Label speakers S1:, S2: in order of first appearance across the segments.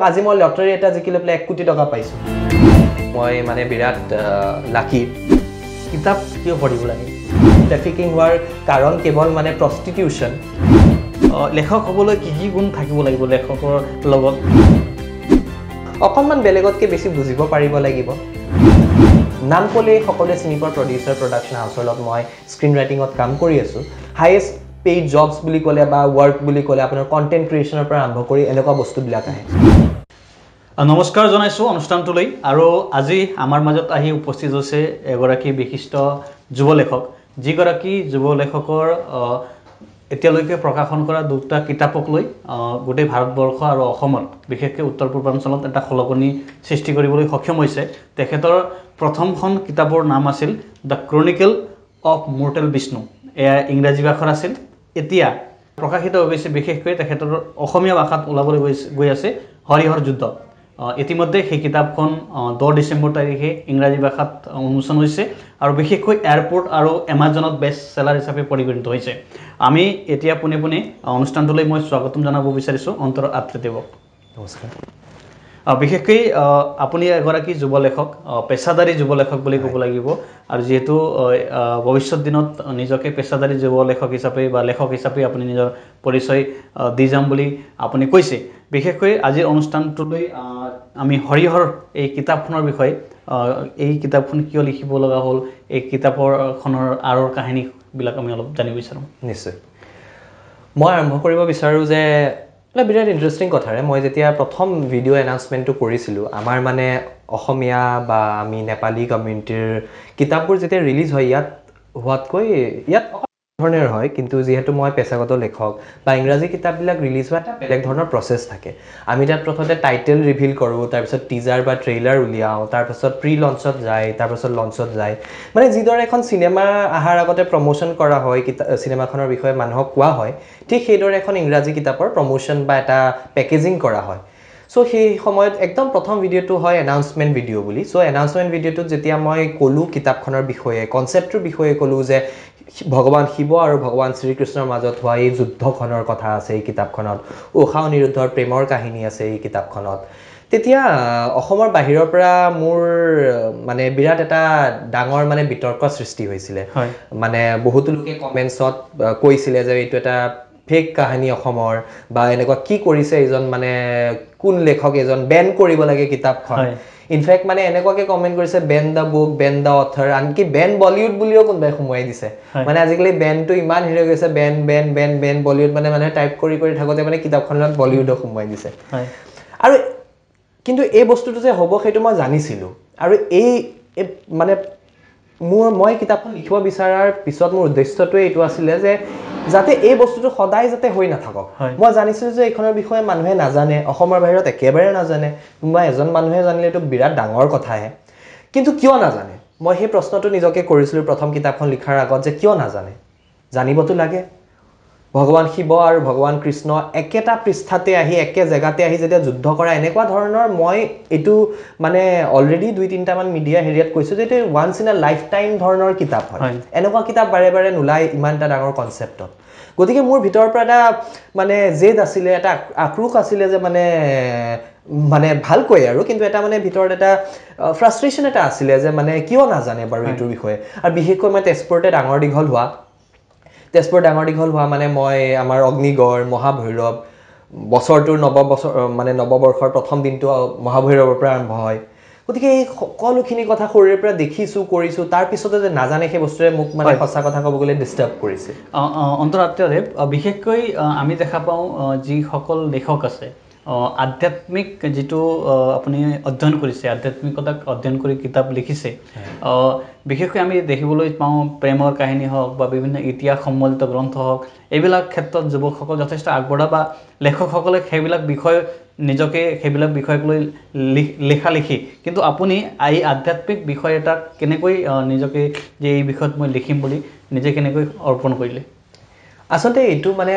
S1: আজি মই লটাৰী এটা জিকি লৈ পেলাই 1 কোটি টকা পাইছো মই মানে বিৰাট লাকি
S2: কিতাপ কিয় পঢ়িব লাগে
S1: ট্ৰাফিকিং হোৱাৰ কাৰণ কেৱল মানে প্ৰস্টিটিউশন
S2: লেখক হ'বলৈ কি কি গুণ থাকিব লাগিব লেখকৰ লগত
S1: অকণমান বেলেগতকৈ বেছি বুজিব পাৰিব লাগিব নাম ক'লে সকলোৱে চিনি পোৱা প্ৰডিউচাৰ প্ৰডাকশ্যন হাউচৰ লগত মই স্ক্ৰীন ৰাইটিঙত কাম কৰি আছো হাইয়েষ্ট পেইড জবছ বুলি ক'লে বা ৱৰ্ক বুলি ক'লে আপোনাৰ কণ্টেণ্ট ক্ৰিয়েশ্যনৰ পৰা আৰম্ভ কৰি এনেকুৱা বস্তুবিলাক আহে
S2: নমস্কাৰ জনাইছো অনুষ্ঠানটোলৈ আৰু আজি আমাৰ মাজত আহি উপস্থিত হৈছে এগৰাকী বিশিষ্ট যুৱ লেখক যিগৰাকী যুৱ লেখকৰ এতিয়ালৈকে প্ৰকাশন কৰা দুটা কিতাপক লৈ গোটেই ভাৰতবৰ্ষ আৰু অসমত বিশেষকৈ উত্তৰ পূৰ্বাঞ্চলত এটা খলকনি সৃষ্টি কৰিবলৈ সক্ষম হৈছে তেখেতৰ প্ৰথমখন কিতাপৰ নাম আছিল the Chronicle of mortal Bishnu এয়া ইংৰাজী ভাষাত আছিল এতিয়া প্ৰকাশিত হৈছে বিশেষকৈ তেখেতৰ অসমীয়া ভাষাত ওলাবলৈ গৈ আছে হৰিহৰ যুদ্ধ ইতিমধ্যে সেই কিতাপখন 10 ডিসেম্বৰ তাৰিখে ইংৰাজী ভাষাত উন্মোচন হৈছে আৰু বিশেষকৈ এয়াৰপোৰ্ট আৰু এমাজনত বেষ্ট সেলাৰ হিচাপে পৰিগণিত হৈছে আমি এতিয়া পুনে পুনে অনুষ্ঠানটোলৈ মই স্বাগতম জনাব বিচাৰিছো অন্তৰ আত্ৰেদেৱক
S1: নমস্কাৰ
S2: বিশেষকৈ আপুনি এগৰাকী যুৱ লেখক পেছাদাৰী যুৱ লেখক বুলি ক'ব লাগিব আৰু যেহেতু ভৱিষ্যত দিনত নিজকে পেছাদাৰী যুৱ লেখক হিচাপে বা লেখক হিচাপে আপুনি নিজৰ পৰিচয় দি যাম বুলি আপুনি কৈছে বিশেষকৈ আজিৰ অনুষ্ঠানটোলৈ আমি হৰিহৰ এই কিতাপখনৰ বিষয়ে এই কিতাপখন কিয় লিখিব লগা হ'ল এই কিতাপখনৰ আৰৰ কাহিনীবিলাক আমি অলপ জানিব বিচাৰোঁ
S1: নিশ্চয় মই আৰম্ভ কৰিব বিচাৰো যে এটা বিৰাট ইণ্টাৰেষ্টিং কথাৰে মই যেতিয়া প্ৰথম ভিডিঅ' এনাউন্সমেণ্টটো কৰিছিলোঁ আমাৰ মানে অসমীয়া বা আমি নেপালী কমিউনিটিৰ কিতাপবোৰ যেতিয়া ৰিলিজ হয় ইয়াত হোৱাতকৈ ইয়াত ধৰণৰ হয় কিন্তু যিহেতু মই পেছাগত লেখক বা ইংৰাজী কিতাপবিলাক ৰিলিজ হোৱা এটা বেলেগ ধৰণৰ প্ৰচেছ থাকে আমি তাত প্ৰথমতে টাইটেল ৰিভিল কৰোঁ তাৰপিছত টিজাৰ বা ট্ৰেইলাৰ উলিয়াওঁ তাৰপিছত প্ৰি লঞ্চত যায় তাৰপিছত লঞ্চত যায় মানে যিদৰে এখন চিনেমা অহাৰ আগতে প্ৰমোশ্যন কৰা হয় চিনেমাখনৰ বিষয়ে মানুহক কোৱা হয় ঠিক সেইদৰে এখন ইংৰাজী কিতাপৰ প্ৰমোশ্যন বা এটা পেকেজিং কৰা হয় সো সেই সময়ত একদম প্ৰথম ভিডিঅ'টো হয় এনাউন্সমেণ্ট ভিডিঅ' বুলি সো এনাউন্সমেণ্ট ভিডিঅ'টোত যেতিয়া মই ক'লোঁ কিতাপখনৰ বিষয়ে কনচেপ্টটোৰ বিষয়ে ক'লোঁ যে ভগৱান শিৱ আৰু ভগৱান শ্ৰীকৃষ্ণৰ মাজত হোৱা এই যুদ্ধখনৰ কথা আছে এই কিতাপখনত ঊষা অনিৰুদ্ধৰ প্ৰেমৰ কাহিনী আছে এই কিতাপখনত তেতিয়া অসমৰ বাহিৰৰ পৰা মোৰ মানে বিৰাট এটা ডাঙৰ মানে বিতৰ্ক সৃষ্টি হৈছিলে মানে বহুতো লোকে কমেন্টছত কৈছিলে যে এইটো এটা ফেক কাহিনী অসমৰ বা এনেকুৱা কি কৰিছে এজন মানে কোন লেখক এজন বেন কৰিব লাগে কিতাপখন ইনফেক্ট মানে এনেকুৱাকে কমেন্ট কৰিছে বেন দা বুক বেন দা অথৰ আনকি বেন বলিউড বুলিও কোনোবাই সোমোৱাই দিছে মানে আজিকালি বেনটো ইমান হিৰ গৈছে Ben Ben Ben Ben Bollywood মানে মানুহে টাইপ কৰি থাকোতে মানে কিতাপখনত বলিউডক সোমোৱাই দিছে আৰু কিন্তু এই বস্তুটো যে হ'ব সেইটো মই জানিছিলোঁ আৰু এই মানে মই কিতাপখন লিখিব বিচাৰাৰ পিছত মোৰ উদ্দেশ্যটোৱে এইটো আছিলে যে যাতে এই বস্তুটো সদায় যাতে হৈ নাথাকক মই জানিছিলোঁ যে এইখনৰ বিষয়ে মানুহে নাজানে অসমৰ বাহিৰত একেবাৰে নাজানে কোনোবা এজন মানুহে জানিলে এইটো বিৰাট ডাঙৰ কথাহে কিন্তু কিয় নাজানে মই সেই প্ৰশ্নটো নিজকে কৰিছিলোঁ প্ৰথম কিতাপখন লিখাৰ আগত যে কিয় নাজানে জানিবতো লাগে ভগৱান শিৱ আৰু ভগৱান কৃষ্ণ একেটা পৃষ্ঠাতে আহি একে জেগাতে আহি যেতিয়া যুদ্ধ কৰা এনেকুৱা ধৰণৰ মই এইটো মানে অলৰেডি 2-3টা মান মিডিয়া হেৰিয়াত কৈছোঁ যে এইটো once in a life time ধৰণৰ কিতাপ হয় এনেকুৱা কিতাপ বাৰে বাৰে নোলায় ইমান এটা ডাঙৰ কনচেপ্টত গতিকে মোৰ ভিতৰৰ পৰা এটা মানে জেদ আছিলে এটা আক্ৰোশ আছিলে যে মানে ভালকৈ আৰু কিন্তু এটা মানে ভিতৰত এটা ফ্ৰাষ্ট্ৰেশ্যন এটা আছিলে যে মানে কিয় নাজানে বাৰু এইটোৰ বিষয়ে আৰু বিশেষকৈ মই তেজপুৰতে ডাঙৰ দীঘল হোৱা মানে মই আমাৰ অগ্নিগড় মহাভৈৰৱ বছৰটোৰ নৱবৰ্ষৰ প্ৰথম দিনটো মহাভৈৰৱৰ পৰা আৰম্ভ হয় গতিকে এই সকলোখিনি কথা সৰুৰে পৰা দেখিছোঁ কৰিছোঁ তাৰ পিছতে যে নাজানে সেই বস্তুৱে মোক মানে সঁচা কথা ক'ব গ'লে ডিষ্টাৰ্ব কৰিছে
S2: অন্তৰাত্মদেৱ বিশেষকৈ আমি দেখা পাওঁ যিসকল লেখক আছে আধ্যাত্মিক যিটো আপুনি অধ্যয়ন কৰিছে আধ্যাত্মিকতাক অধ্যয়ন কৰি কিতাপ লিখিছে বিশেষকৈ আমি দেখিবলৈ পাওঁ প্ৰেমৰ কাহিনী হওক বা বিভিন্ন ইতিহাস সম্বলিত গ্ৰন্থ হওক এইবিলাক ক্ষেত্ৰত যুৱকসকল যথেষ্ট আগবঢ়া বা লেখকসকলে সেইবিলাক বিষয়ক লৈ লিখি কিন্তু আপুনি এই আধ্যাত্মিক বিষয় এটাক কেনেকৈ নিজকে যে এই বিষয়ত মই লিখিম বুলি নিজে কেনেকৈ অৰ্পণ কৰিলে
S1: আচলতে এইটো মানে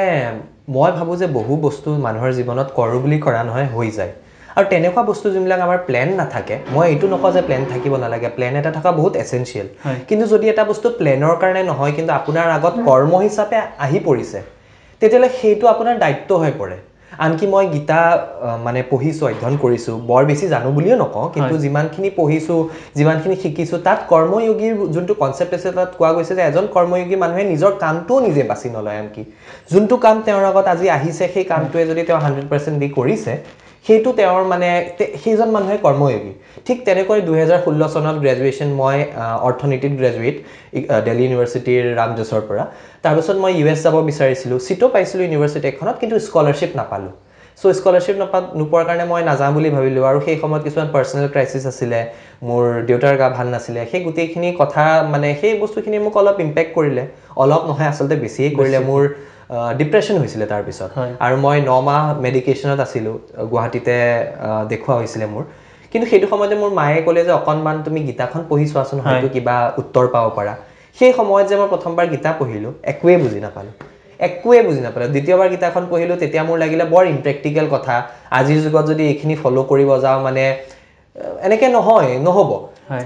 S1: মই ভাবোঁ যে বহু বস্তু মানুহৰ জীৱনত কৰোঁ বুলি কৰা নহয় হৈ যায় আৰু তেনেকুৱা বস্তু যোনবিলাক আমাৰ প্লেন নাথাকে মই এইটো নকওঁ যে প্লেন থাকিব নালাগে প্লেন এটা থকা বহুত এসেনশিয়েল কিন্তু যদি এটা বস্তু প্লেনৰ কাৰণে নহয় কিন্তু আপোনাৰ আগত কৰ্ম হিচাপে আহি পৰিছে তেতিয়াহ'লে সেইটো আপোনাৰ দায়িত্ব হৈ পৰে আনকি মই গীতা মানে পঢ়িছোঁ অধ্যয়ন কৰিছোঁ বৰ বেছি জানো বুলিও নকওঁ কিন্তু যিমানখিনি পঢ়িছোঁ যিমানখিনি শিকিছোঁ তাত কৰ্ময়োগীৰ যোনটো কনচেপ্ট আছে তাত কোৱা গৈছে যে এজন কৰ্ময়োগী মানুহে নিজৰ কামটোও নিজে বাছি নলয় আনকি যোনটো কাম তেওঁৰ আগত আজি আহিছে সেই কামটোৱে যদি তেওঁ 100% দি কৰিছে সেইটো তেওঁৰ মানে সেইজন মানুহে কৰ্ময়োগী ঠিক তেনেকৈ 2016 চনত গ্ৰেজুৱেশ্যন মই অৰ্থনীতিত গ্ৰেজুৱেট দিল্লী ইউনিভাৰ্চিটিৰ ৰামজোছৰ পৰা তাৰপিছত মই US যাব বিচাৰিছিলোঁ চিটো পাইছিলোঁ ইউনিভাৰ্চিটি এখনত কিন্তু স্কলাৰশ্বিপ নাপালোঁ সো স্কলাৰশ্বিপ নোপোৱাৰ কাৰণে মই নাযাওঁ বুলি ভাবিলোঁ আৰু সেই সময়ত কিছুমান পাৰ্চনেল ক্ৰাইচিছ আছিলে মোৰ দেউতাৰ গা ভাল নাছিলে সেই গোটেইখিনি কথা মানে সেই বস্তুখিনি মোক অলপ ইম্পেক্ট কৰিলে অলপ নহয় আচলতে বেছিয়ে কৰিলে মোৰ ডিপ্ৰেশ্যন হৈছিলে তাৰপিছত আৰু মই 9 মাহ মেডিকেশ্যনত আছিলোঁ গুৱাহাটীতে দেখুওৱা হৈছিলে মোৰ কিন্তু সেইটো সময়তে মোৰ মায়ে ক'লে যে অকণমান তুমি গীতাখন পঢ়ি চোৱাচোন হয়তো কিবা উত্তৰ পাব পাৰা সেই সময়ত যে মই প্ৰথমবাৰ গীতা পঢ়িলোঁ একোৱে বুজি নাপালোঁ দ্বিতীয়বাৰ গীতাখন পঢ়িলোঁ তেতিয়া মোৰ লাগিলে বৰ ইম্প্ৰেক্টিকেল কথা আজিৰ যুগত যদি এইখিনি ফ'ল' কৰিব যাওঁ মানে এনেকৈ নহ'ব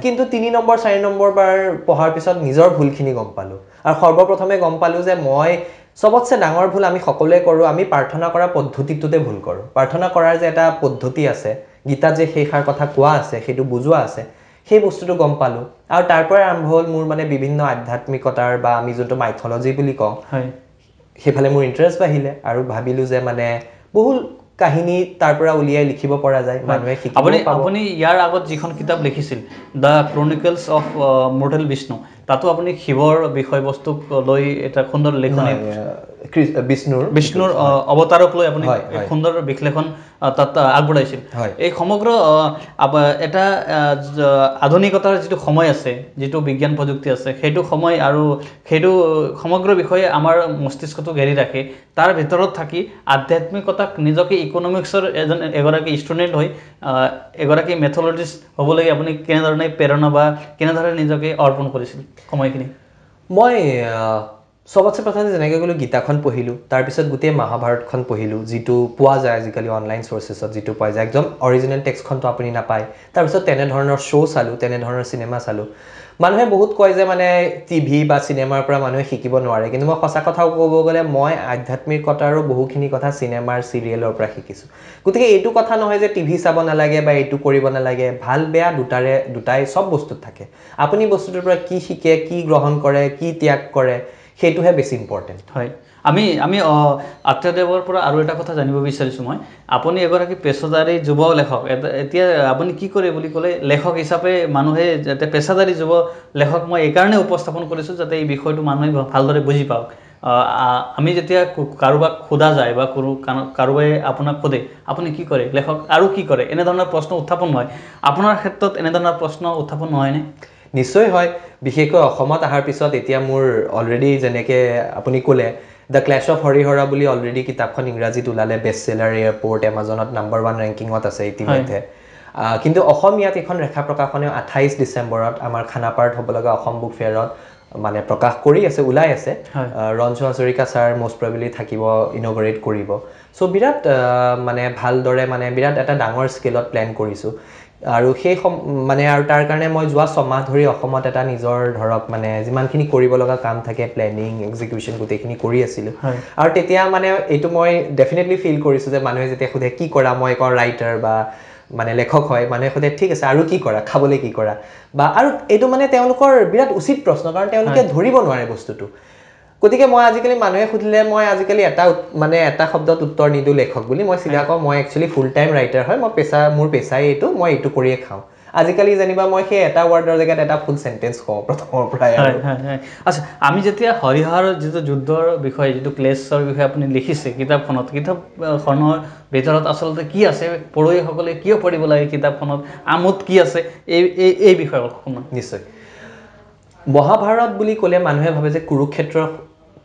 S1: কিন্তু 3 নম্বৰ 4 নম্বৰ বাৰ পঢ়াৰ পিছত নিজৰ ভুলখিনি গম পালোঁ আৰু সৰ্বপ্ৰথমে গম পালোঁ যে মই সবতছে ডাঙৰ ভুল আমি সকলোৱে কৰোঁ আমি প্ৰাৰ্থনা কৰা পদ্ধতিটোতে ভুল কৰোঁ প্ৰাৰ্থনা কৰাৰ যে এটা পদ্ধতি আছে গীতাত যে সেইষাৰ কথা কোৱা আছে সেইটো বুজোৱা আছে সেই বস্তুটো গম পালোঁ আৰু তাৰ পৰাই আৰম্ভ হ'ল মোৰ মানে বিভিন্ন আধ্যাত্মিকতাৰ বা আমি যোনটো মাইথলজি বুলি কওঁ সেইফালে মোৰ ইণ্টাৰেষ্ট বাঢ়িলে আৰু ভাবিলোঁ যে মানে বহু কাহিনী তাৰ পৰা উলিয়াই লিখিব পৰা যায় মানুহে শিকিব পাব
S2: আপুনি ইয়াৰ আগত যিখন কিতাপ লিখিছিল the Chronicles of mortal Bishnu তাতো আপুনি শিৱৰ বিষয়বস্তুক লৈ এটা সুন্দৰ লেখনি বিষ্ণুৰ অৱতাৰক লৈ আপুনি সুন্দৰ বিশ্লেষণ তাত আগবঢ়াইছিল এই সমগ্ৰ এটা আধুনিকতাৰ যিটো সময় আছে যিটো বিজ্ঞান প্ৰযুক্তি আছে সেইটো সময় আৰু সেইটো সমগ্ৰ বিষয়ে আমাৰ মস্তিষ্কটো ঘেৰি ৰাখে তাৰ ভিতৰত থাকি আধ্যাত্মিকতাক নিজকে ইকনমিক্সৰ এগৰাকী ষ্টুডেণ্ট হৈ এগৰাকী মেথডলজিষ্ট হ'বলৈ আপুনি কেনেধৰণে প্ৰেৰণা বা কেনেধৰণে নিজকে অৰ্পণ কৰিছিল সময়খিনি
S1: মই সবতছে প্ৰথমে যেনেকৈ ক'লোঁ গীতাখন পঢ়িলোঁ তাৰপিছত গোটেই মহাভাৰতখন পঢ়িলোঁ যিটো পোৱা যায় আজিকালি অনলাইন চ'ৰ্চেছত যিটো পোৱা যায় একদম অৰিজিনেল টেক্সটখনটো আপুনি নাপায় তাৰপিছত তেনেধৰণৰ শ্ব' চালোঁ তেনেধৰণৰ চিনেমা চালোঁ মানুহে বহুত কয় যে মানে টিভি বা চিনেমাৰ পৰা মানুহে শিকিব নোৱাৰে কিন্তু মই সঁচা কথা ক'ব গ'লে মই আধ্যাত্মিকতাৰো বহুখিনি কথা চিনেমাৰ চিৰিয়েলৰ পৰা শিকিছোঁ গতিকে এইটো কথা নহয় যে টিভি চাব নালাগে বা এইটো কৰিব নালাগে ভাল বেয়া দুটাই চব বস্তুত থাকে আপুনি বস্তুটোৰ পৰা কি শিকে কি গ্ৰহণ কৰে কি ত্যাগ কৰে সেইটোহে বেছি ইম্পৰ্টেণ্ট
S2: হয় আমি আত্মদেৱৰ পৰা আৰু এটা কথা জানিব বিচাৰিছোঁ মই আপুনি এগৰাকী পেছাদাৰী যুৱ লেখক এতিয়া আপুনি কি কৰে বুলি ক'লে লেখক হিচাপে মানুহে যাতে পেছাদাৰী যুৱ লেখক মই এইকাৰণে উপস্থাপন কৰিছোঁ যাতে এই বিষয়টো মানুহে ভালদৰে বুজি পাওক আমি যেতিয়া কাৰোবাক সোধা যায় বা কাৰোবাই আপোনাক সোধে আপুনি কি কৰে লেখক আৰু কি কৰে এনেধৰণৰ প্ৰশ্ন উত্থাপন হয় আপোনাৰ ক্ষেত্ৰত এনেধৰণৰ প্ৰশ্ন উত্থাপন নহয়নে
S1: নিশ্চয় হয় বিশেষকৈ অসমত অহাৰ পিছত এতিয়া মোৰ অলৰেডি যেনেকৈ আপুনি ক'লে দ্য ক্লেছ অফ হৰিহৰা বুলি অলৰেডি কিতাপখন ইংৰাজীত ওলালে বেষ্ট চেলাৰ এয়াৰপৰ্ট এমাজনত নম্বৰ 1 ৰেংকিঙত আছে ইতিমধ্যে কিন্তু অসমীয়াত এখন ৰেখা প্ৰকাশনে 28 ডিচেম্বৰত আমাৰ খানাপাৰাত হ'ব লগা অসম বুক ফেয়াৰত মানে প্ৰকাশ কৰি আছে ওলাই আছে Ranju Hazarika sir most probably থাকিব ইনগ্ৰেট কৰিব সো বিৰাট মানে ভালদৰে মানে বিৰাট এটা ডাঙৰ স্কেলত প্লেন কৰিছোঁ আৰু সেই মানে আৰু তাৰ কাৰণে মই যোৱা 6 মাহ ধৰি অসমত এটা নিজৰ ধৰক মানে যিমানখিনি কৰিব লগা কাম থাকে প্লেনিং এক্সিকিউশ্যন গোটেইখিনি কৰি আছিলোঁ আৰু তেতিয়া মানে এইটো মই ডেফিনেটলি ফিল কৰিছোঁ যে মানুহে যেতিয়া সোধে কি কৰা মই কওঁ ৰাইটাৰ বা মানে লেখক হয় মানুহে সোধে ঠিক আছে আৰু কি কৰা খাবলৈ কি কৰা বা আৰু এইটো মানে তেওঁলোকৰ বিৰাট উচিত প্ৰশ্ন কাৰণ তেওঁলোকে ধৰিব নোৱাৰে বস্তুটো গতিকে মই আজিকালি মানুহে সুধিলে মই আজিকালি এটা শব্দত উত্তৰ নিদিওঁ লেখক বুলি মই চিধা কওঁ মই একচুৱেলি ফুল টাইম ৰাইটাৰ হয় মোৰ পেছাই এইটো মই এইটো কৰিয়ে খাওঁ আজিকালি জানিবা মই সেই এটা ৱৰ্ডৰ জেগাত এটা ফুল সেন্টেন্স কওঁ প্ৰথমৰ পৰাই
S2: আচ্ছা আমি যেতিয়া হৰিহৰৰ যিটো যুদ্ধৰ বিষয়ে যিটো ক্লেছৰ বিষয়ে আপুনি লিখিছে কিতাপখনৰ ভিতৰত আচলতে কি আছে পঢ়ুৱৈসকলে কিয় পঢ়িব লাগে কিতাপখনত আমোদ কি আছে এই বিষয়ে
S1: নিশ্চয় মহাভাৰত বুলি ক'লে মানুহে ভাবে যে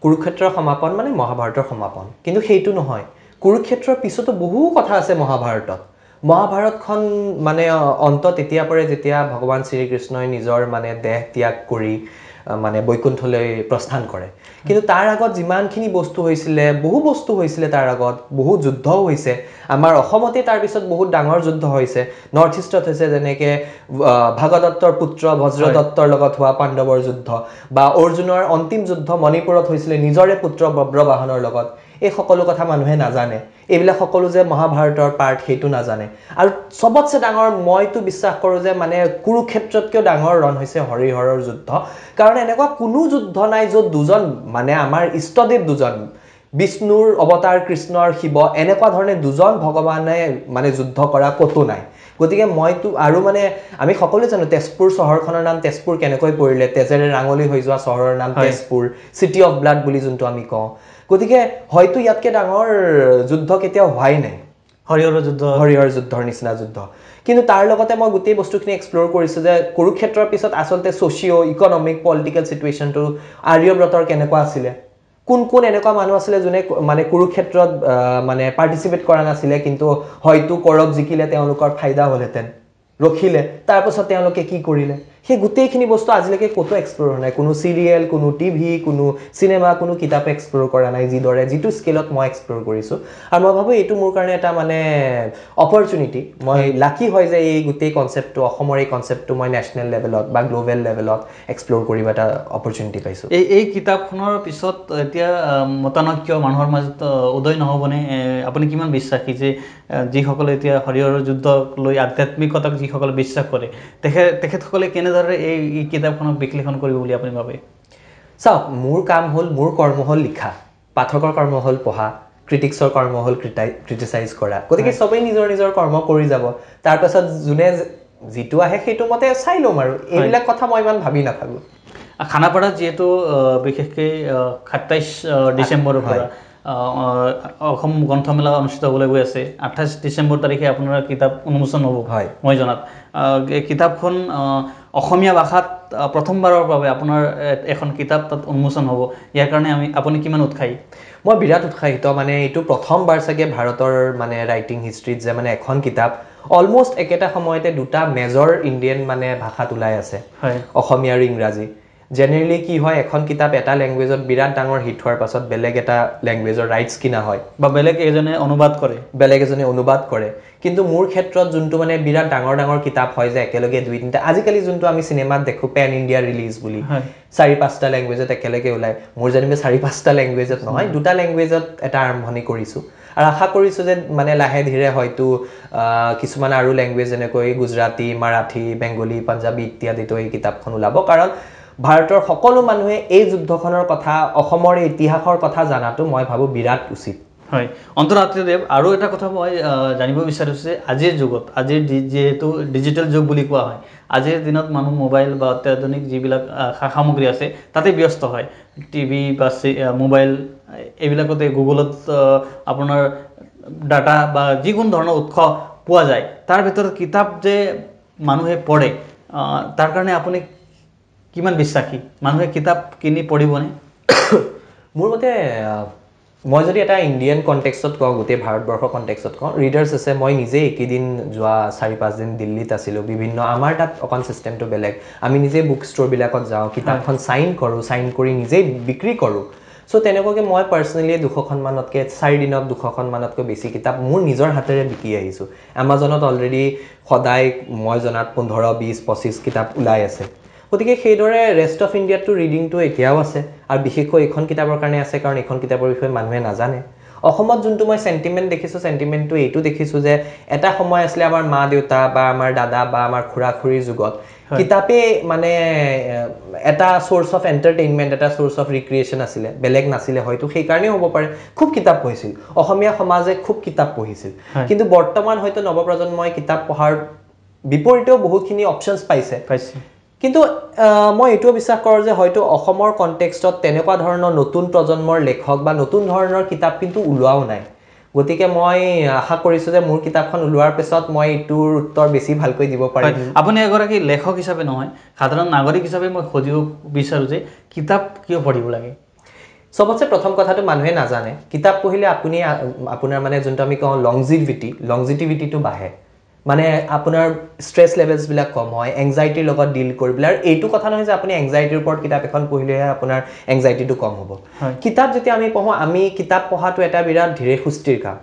S1: কুৰুক্ষেত্ৰৰ সমাপন মানে মহাভাৰতৰ সমাপন কিন্তু সেইটো নহয় কুৰুক্ষেত্ৰৰ পিছতো বহু কথা আছে মহাভাৰতখন মানে অন্ত তেতিয়া পৰে যেতিয়া ভগৱান শ্ৰীকৃষ্ণই নিজৰ মানে দেহ ত্যাগ কৰি মানে বৈকুণ্ঠলৈ প্ৰস্থান কৰে কিন্তু তাৰ আগত যিমানখিনি বস্তু হৈছিলে বহু বস্তু হৈছিলে তাৰ আগত বহুত যুদ্ধও হৈছে আমাৰ অসমতে তাৰ পিছত বহুত ডাঙৰ যুদ্ধ হৈছে নৰ্থ ইষ্টত হৈছে যেনেকৈ ভাগদত্তৰ পুত্ৰ বজ্ৰদত্তৰ লগত হোৱা পাণ্ডৱৰ যুদ্ধ বা অৰ্জুনৰ অন্তিম যুদ্ধ মণিপুৰত হৈছিলে নিজৰে পুত্ৰ বব্ৰবাহনৰ লগত এই সকলো কথা মানুহে নাজানে এইবিলাক সকলো যে মহাভাৰতৰ পাৰ্ট সেইটো নাজানে আৰু সবতছে ডাঙৰ মইতো বিশ্বাস কৰোঁ যে মানে কুৰুক্ষেত্ৰতকৈ ডাঙৰ ৰণ হৈছে হৰিহৰৰ যুদ্ধ কাৰণ এনেকুৱা কোনো যুদ্ধ নাই য'ত দুজন মানে আমাৰ ইষ্টদেৱ দুজন বিষ্ণুৰ অৱতাৰ কৃষ্ণৰ শিৱ এনেকুৱা ধৰণে দুজন ভগৱানে মানে যুদ্ধ কৰা কতো নাই গতিকে মইতো আৰু মানে আমি সকলোৱে জানো তেজপুৰ চহৰখনৰ নাম তেজপুৰ কেনেকৈ পৰিলে তেজেৰে ৰাঙলী হৈ যোৱা চহৰৰ নাম তেজপুৰ চিটি অফ ব্লাড বুলি যোনটো আমি কওঁ গতিকে হয়তো ইয়াতকৈ ডাঙৰ যুদ্ধ কেতিয়াও হোৱাই নাই হৰিহৰ যুদ্ধৰ নিচিনা যুদ্ধ কিন্তু তাৰ লগতে মই গোটেই বস্তুখিনি এক্সপ্ল'ৰ কৰিছোঁ যে কুৰুক্ষেত্ৰৰ পিছত আচলতে ছ'চিঅ' ইকনমিক পলিটিকেল চিটুৱেশ্যনটো আৰ্যব্ৰতৰ কেনেকুৱা আছিলে কোন কোন এনেকুৱা মানুহ আছিলে যোনে মানে কুৰুক্ষেত্ৰত মানে পাৰ্টিচিপেট কৰা নাছিলে কিন্তু হয়তো কৰক জিকিলে তেওঁলোকৰ ফাইদা হ'লহেঁতেন ৰখিলে তাৰপাছত তেওঁলোকে কি কৰিলে সেই গোটেইখিনি বস্তু আজিলৈকে ক'তো এক্সপ্ল'ৰ হোৱা নাই কোনো চিৰিয়েল কোনো টিভি কোনো চিনেমা কোনো কিতাপে এক্সপ্ল'ৰ কৰা নাই যিটো স্কেলত মই এক্সপ্ল'ৰ কৰিছোঁ আৰু মই ভাবোঁ এইটো মোৰ কাৰণে এটা মানে অপৰচুনিটি মই লাকি হয় যে এই গোটেই কনচেপ্টটো অসমৰ এই কনচেপ্টটো মই নেশ্যনেল লেভেলত বা গ্ল'বেল লেভেলত এক্সপ্ল'ৰ কৰিব এটা অপৰচুনিটি পাইছোঁ
S2: এই কিতাপখনৰ পিছত এতিয়া মতানৈক্য মানুহৰ মাজত উদয় নহ'বনে আপুনি কিমান বিশ্বাসী যে যিসকলে এতিয়া হৰিহৰৰ যুদ্ধক লৈ আধ্যাত্মিকতাক যিসকলে বিশ্বাস কৰে তেখেতসকলে কেনেদৰে এই কিতাপখনক বিশ্লেষণ কৰিব বুলি আপুনি ভাবে
S1: চাওক মোৰ কাম হ'ল মোৰ কৰ্ম হ'ল লিখা পাঠকৰ কৰ্ম হ'ল পঢ়া ক্ৰিটিক্সৰ কৰ্ম হ'ল ক্ৰিটিচাইজ কৰা গতিকে চবেই নিজৰ নিজৰ কৰ্ম কৰি যাব তাৰপাছত যোনে যিটো আহে সেইটো মতে চাই ল'ম আৰু এইবিলাক কথা মই ইমান ভাবি নাথাকোঁ
S2: খানাপাৰাত যিহেতু বিশেষকৈ ২৭ ডিচেম্বৰৰ পৰা অসম গ্ৰন্থমেলা অনুষ্ঠিত হ'বলৈ গৈ আছে ২৮ ডিচেম্বৰ তাৰিখে আপোনাৰ কিতাপ উন্মোচন হ'ব মই জনাত এই কিতাপখন অসমীয়া ভাষাত প্ৰথমবাৰৰ বাবে আপোনাৰ এখন কিতাপ তাত উন্মোচন হ'ব ইয়াৰ কাৰণে আপুনি কিমান উৎসাহী
S1: মই বিৰাট উৎসাহিত মানে এইটো প্ৰথমবাৰ চাগে ভাৰতৰ মানে ৰাইটিং হিষ্ট্ৰীত যে মানে এখন কিতাপ অলমষ্ট একেটা সময়তে দুটা মেজৰ ইণ্ডিয়ান মানে ভাষাত ওলাই আছে অসমীয়া আৰু ইংৰাজী জেনেৰেলি কি হয় এখন কিতাপ এটা লেংগুৱেজত বিৰাট ডাঙৰ হিট হোৱাৰ পাছত বেলেগ এটা লেংগুৱেজৰ ৰাইটছ কিনা হয়
S2: বা বেলেগ এজনে
S1: অনুবাদ কৰে কিন্তু মোৰ ক্ষেত্ৰত যোনটো মানে বিৰাট ডাঙৰ ডাঙৰ কিতাপ হয় যে একেলগে দুই তিনিটা আজিকালি যোনটো আমি চিনেমাত দেখোঁ পেন ইণ্ডিয়া ৰিলিজ বুলি ৪-৫টা লেংগুৱেজত একেলগে ওলায় মোৰ যেনিবা ৪-৫টা লেংগুৱেজত নহয় দুটা লেংগুৱেজত এটা আৰম্ভণি কৰিছোঁ আৰু আশা কৰিছোঁ যে মানে লাহে ধীৰে হয়তো কিছুমান আৰু লেংগুৱেজ যেনেকৈ গুজৰাটী মাৰাঠী বেংগলী পাঞ্জাবী ইত্যাদিতো এই কিতাপখন ওলাব কাৰণ ভাৰতৰ সকলো মানুহে এই যুদ্ধখনৰ কথা অসমৰ ইতিহাসৰ কথা জনাটো মই ভাবোঁ বিৰাট উচিত
S2: হয় অন্তৰাত্ৰিদেৱ আৰু এটা কথা মই জানিব বিচাৰিছোঁ যে আজিৰ যুগত যিহেতু ডিজিটেল যুগ বুলি কোৱা হয় আজিৰ দিনত মানুহ মোবাইল বা অত্যাধুনিক যিবিলাক সা সামগ্ৰী আছে তাতে ব্যস্ত হয় টিভি বা মোবাইল এইবিলাকতে গুগলত আপোনাৰ ডাটা বা যিকোনো ধৰণৰ উৎস পোৱা যায় তাৰ ভিতৰত কিতাপ যে মানুহে পঢ়ে তাৰ কাৰণে আপুনি কিমান বিশ্বাসী মানুহে কিতাপ কিনি পঢ়িবনে
S1: মোৰ মতে মই যদি এটা ইণ্ডিয়ান কণ্টেক্সত কওঁ গোটেই ভাৰতবৰ্ষৰ কণ্টেক্সত কওঁ ৰিডাৰ্ছ আছে মই নিজে এইকেইদিন যোৱা ৪-৫ দিন দিল্লীত আছিলোঁ বিভিন্ন আমাৰ তাত অকণ ছিষ্টেমটো বেলেগ আমি নিজে বুক ষ্ট'ৰবিলাকত যাওঁ কিতাপখন চাইন কৰি নিজেই বিক্ৰী কৰোঁ চ' তেনেকুৱাকৈ মই পাৰ্চনেলি ২০০খনমানতকৈ ৪ দিনত ২০০খনমানতকৈ বেছি কিতাপ মোৰ নিজৰ হাতেৰে বিকি আহিছোঁ এমাজনত অলৰেডি সদায় মই জনাত ১৫-২০-২৫ কিতাপ ওলাই আছে গতিকে সেইদৰে ৰেষ্ট অফ ইণ্ডিয়াতটো ৰিডিংটো এতিয়াও আছে আৰু বিশেষকৈ এইখন কিতাপৰ কাৰণে আছে কাৰণ এইখন কিতাপৰ বিষয়ে মানুহে নাজানে অসমত যোনটো মই চেণ্টিমেণ্ট দেখিছোঁ চেণ্টিমেণ্টটো এইটো দেখিছোঁ যে এটা সময় আছিলে আমাৰ মা দেউতা বা আমাৰ দাদা বা আমাৰ খুৰা খুৰীৰ যুগত কিতাপেই মানে এটা চ'ৰ্চ অফ এণ্টাৰটেইনমেণ্ট এটা চ'ৰ্চ অফ ৰিক্ৰিয়েশ্যন আছিলে বেলেগ নাছিলে হয়তো সেইকাৰণেও হ'ব পাৰে খুব কিতাপ পঢ়িছিল অসমীয়া সমাজে খুব কিতাপ পঢ়িছিল কিন্তু বৰ্তমান হয়তো নৱপ্ৰজন্মই কিতাপ পঢ়াৰ বিপৰীতেও বহুতখিনি অপশ্যনছ পাইছে কিন্তু মই এইটোও বিশ্বাস কৰোঁ যে হয়তো অসমৰ কণ্টেক্সটত তেনেকুৱা ধৰণৰ নতুন প্ৰজন্মৰ লেখক বা নতুন ধৰণৰ কিতাপ কিন্তু ওলোৱাও নাই গতিকে মই আশা কৰিছোঁ যে মোৰ কিতাপখন ওলোৱাৰ পিছত মই এইটোৰ উত্তৰ বেছি ভালকৈ দিব পাৰিম
S2: আপুনি এগৰাকী লেখক হিচাপে নহয় সাধাৰণ নাগৰিক হিচাপে মই সুধিব বিচাৰোঁ যে কিতাপ কিয় পঢ়িব লাগে
S1: সবতছে প্ৰথম কথাটো মানুহে নাজানে কিতাপ পঢ়িলে আপুনি আপোনাৰ মানে যোনটো আমি কওঁ লংজিটিভিটিটো বাঢ়ে মানে আপোনাৰ ষ্ট্ৰেছ লেভেলছবিলাক কম হয় এংজাইটিৰ লগত ডিল কৰিবলৈ আৰু এইটো কথা নহয় যে আপুনি এংজাইটিৰ ওপৰত কিতাপ এখন পঢ়িলেহে আপোনাৰ এংজাইটিটো কম হ'ব কিতাপ যেতিয়া আমি পঢ়োঁ আমি কিতাপ পঢ়াটো এটা বিৰাট ধীৰে সুস্থিৰ কাম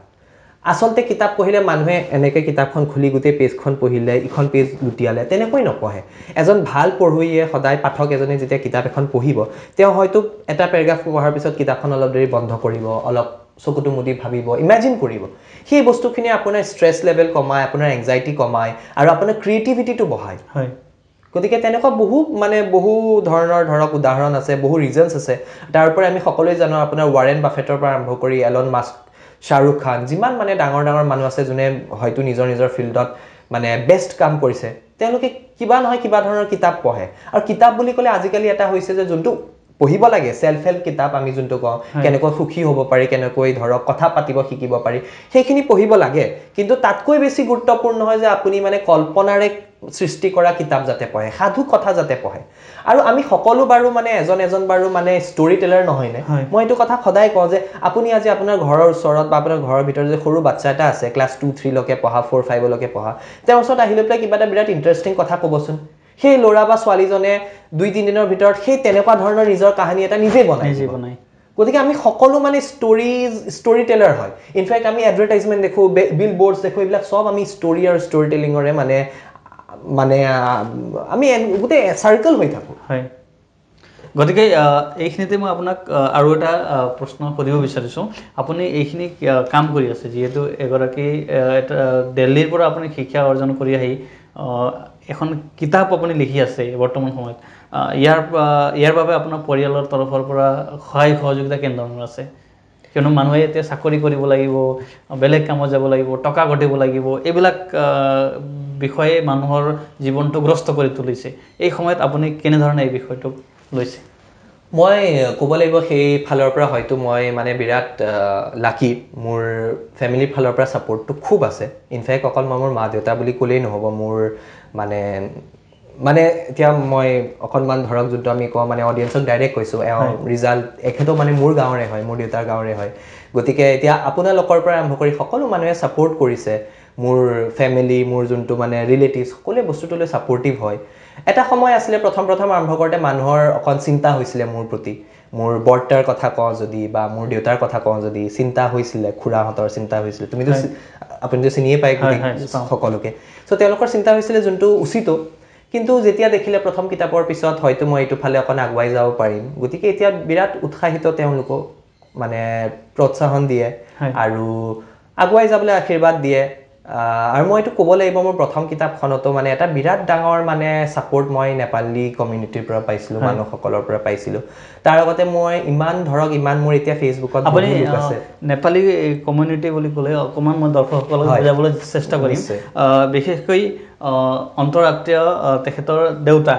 S1: আচলতে কিতাপ পঢ়িলে মানুহে এনেকৈ কিতাপখন খুলি গোটেই পেজখন পঢ়িলে ইখন পেজ লুটিয়ালে তেনেকৈ নপঢ়ে এজন ভাল পঢ়ুৱৈয়ে সদায় পাঠক এজনে যেতিয়া কিতাপ এখন পঢ়িব তেওঁ হয়তো এটা পেৰাগ্ৰাফ পঢ়াৰ পিছত কিতাপখন অলপ দেৰি বন্ধ কৰিব অলপ চকুটো মুদি ভাবিব ইমাজিন কৰিব সেই বস্তুখিনি আপোনাৰ ষ্ট্ৰেছ লেভেল কমায় আপোনাৰ এংজাইটি কমায় আৰু আপোনাৰ ক্ৰিয়েটিভিটিটো বঢ়ায়
S2: হয়
S1: গতিকে তেনেকুৱা বহু ধৰণৰ ধৰক উদাহৰণ আছে বহু ৰিজনছ আছে তাৰ পৰা আমি সকলোৱে জানো আপোনাৰ ৱাৰেন বাফেটৰ পৰা আৰম্ভ কৰি এলন মাস্ক শাহৰুখ খান যিমান মানে ডাঙৰ মানুহ আছে যোনে হয়তো নিজৰ ফিল্ডত মানে বেষ্ট কাম কৰিছে তেওঁলোকে কিবা নহয় কিবা ধৰণৰ কিতাপ পঢ়ে আৰু কিতাপ বুলি ক'লে আজিকালি এটা হৈছে যে যোনটো পঢ়িব লাগে সেলফ হেল্প কিতাপ আমি যোনটো কওঁ কেনেকৈ সুখী হ'ব পাৰি কেনেকৈ ধৰক কথা পাতিব শিকিব পাৰি সেইখিনি পঢ়িব লাগে কিন্তু তাতকৈ বেছি গুৰুত্বপূৰ্ণ হয় যে আপুনি মানে কল্পনাৰে সৃষ্টি কৰা কিতাপ যাতে পঢ়ে সাধু কথা যাতে পঢ়ে আৰু আমি সকলো বাৰু মানে এজন বাৰু মানে ষ্টৰী টেলাৰ নহয় নে মই এইটো কথা সদায় কওঁ যে আপুনি আজি আপোনাৰ ঘৰৰ ওচৰত বা আপোনাৰ ঘৰৰ ভিতৰত যে সৰু বাচ্চা এটা আছে ক্লাছ 2-3 লৈকে পঢ়া 4-5 লৈকে পঢ়া তেওঁৰ ওচৰত আহিলে পেলাই কিবা এটা বিৰাট ইণ্টাৰেষ্টিং কথা ক'বচোন সেই ল'ৰা বা ছোৱালীজনে 2-3 দিনৰ ভিতৰত সেই তেনেকুৱা ধৰণৰ নিজৰ কাহিনী এটা নিজে বনায় গতিকে আমি সকলো মানে ষ্টৰী টেলাৰ হয় ইনফেক্ট আমি এডভাৰটাইজমেণ্ট দেখোঁ বিল বৰ্ডছ দেখোঁ এইবিলাক চব আমি ষ্টৰী আৰু ষ্টৰী টেলিঙৰে মানে আমি গোটেই চাৰ্কেল হৈ থাকোঁ
S2: হয় গতিকে এইখিনিতে মই আপোনাক আৰু এটা প্ৰশ্ন সুধিব বিচাৰিছোঁ আপুনি এইখিনি কাম কৰি আছে যিহেতু এগৰাকী দিল্লীৰ পৰা আপুনি শিক্ষা অৰ্জন কৰি আহি এখন কিতাপ আপুনি লিখি আছে বৰ্তমান সময়ত ইয়াৰ বাবে আপোনাৰ পৰিয়ালৰ তৰফৰ পৰা সহায় সহযোগিতা কেনেধৰণৰ আছে কিয়নো মানুহে এতিয়া চাকৰি কৰিব লাগিব বেলেগ কামত যাব লাগিব টকা ঘটিব লাগিব এইবিলাক বিষয়ে মানুহৰ জীৱনটো গ্ৰস্ত কৰি তুলিছে এই সময়ত আপুনি কেনেধৰণে এই বিষয়টোক লৈছে
S1: মই ক'ব লাগিব সেই ফালৰ পৰা হয়তো মই মানে বিৰাট লাকি মোৰ ফেমিলিৰ ফালৰ পৰা ছাপোৰ্টটো খুব আছে ইনফেক্ট অকল মই মোৰ মা দেউতা বুলি ক'লেই নহ'ব মোৰ মানে এতিয়া মই অকণমান ধৰক যোনটো আমি কওঁ মানে অডিয়েঞ্চক ডাইৰেক্ট কৈছোঁ ৰিজাল্ট এখেতো মানে মোৰ গাঁৱৰে হয় মোৰ দেউতাৰ গাঁৱৰে হয় গতিকে এতিয়া আপোনালোকৰ পৰা আৰম্ভ কৰি সকলো মানুহে ছাপোৰ্ট কৰিছে মোৰ ফেমিলি মোৰ যোনটো মানে ৰিলেটিভছ সকলোৱে বস্তুটোলৈ ছাপোৰ্টিভ হয় এটা সময় আছিলে প্ৰথম আৰম্ভ কৰোঁতে মানুহৰ অকণ চিন্তা হৈছিলে মোৰ প্ৰতি মোৰ বৰ্তাৰ কথা কওঁ যদি বা মোৰ দেউতাৰ কথা কওঁ যদি চিন্তা হৈছিলে খুৰাহঁতৰ চিন্তা হৈছিলে আপুনিতো চিনিয়ে পায় সকলোকে চ' তেওঁলোকৰ চিন্তা হৈছিলে যোনটো উচিতো কিন্তু যেতিয়া দেখিলে প্ৰথম কিতাপৰ পিছত হয়তো মই এইটো ফালে অকণ আগুৱাই যাব পাৰিম গতিকে এতিয়া বিৰাট উৎসাহিত তেওঁলোকক মানে প্ৰোৎসাহন দিয়ে আৰু আগুৱাই যাবলৈ আশীৰ্বাদ দিয়ে আৰু মই এইটো ক'ব লাগিব মোৰ প্ৰথম কিতাপখনতো মানে এটা বিৰাট ডাঙৰ মানে ছাপোৰ্ট মই নেপালী কমিউনিটিৰ পৰা পাইছিলোঁ মানুহসকলৰ পৰা পাইছিলোঁ তাৰ আগতে মই ইমান মোৰ এতিয়া ফেচবুকত
S2: আপুনি নেপালী কমিউনিটি বুলি ক'লে অকণমান মই দৰ্শকসকলক বুজাবলৈ চেষ্টা কৰিম বিশেষকৈ অন্তৰাষ্ট্ৰীয় তেখেতৰ দেউতা